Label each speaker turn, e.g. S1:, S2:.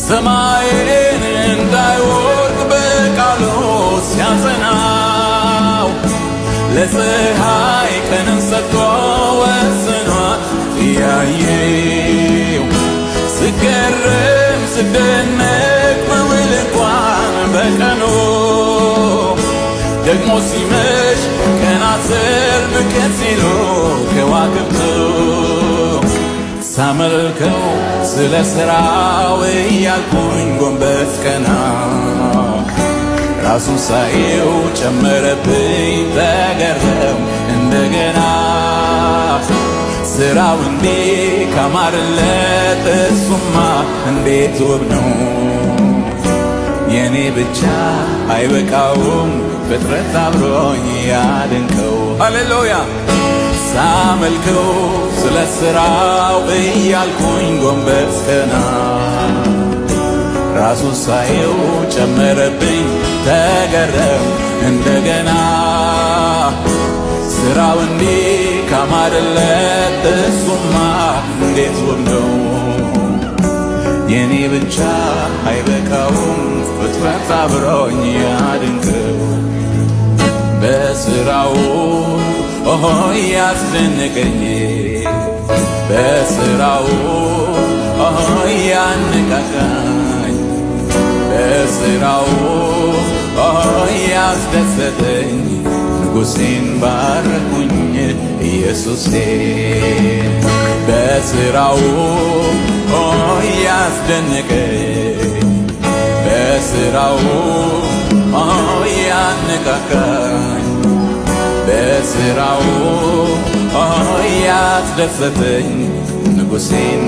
S1: ሰማይን እንዳይወድቅ በቃሉ ሲያጸናው ለፀሐይ ቀንን ሰጥቶ ወስኗል እያየው ስገረም ስደነቅ ብውል እንኳን በቀኑ ደግሞ ሲመሽ ቀናት ብቅት ሲሉ ከዋክብቱ ሳመልከው ስለ ሥራው እያልኩኝ ጎንበስ ቀና ራሱን ሳየው ጨመረብኝ ተገረም እንደገና ሥራው እንዴት ካማረለት እሱማ እንዴት ውብ ነው የኔ ብቻ አይበቃውም ፍጥረት አብሮኝ ያድንቀው ሃሌሉያ ሳመልከው ስለ ሥራው እያልኩኝ ጎንበስ ቀና ራሱን ሳየው ጨመረብኝ ተገረም እንደገና ሥራው እንዴት ካማረለት እሱማ እንዴት ውብ ነው የኔ ብቻ አይበቃውም ፍጥረት አብሮኝ ያድንቀው በሥራው ያስደነቀኝ በሥራው ያነቃቃኝ በሥራው ያስደሰተኝ ንጉሴን ባረኩኝ ኢየሱሴ በሥራው ያስደነቀኝ በሥራው ያነቃቃኝ በሥራው ያስደሰተኝ ንጉሴን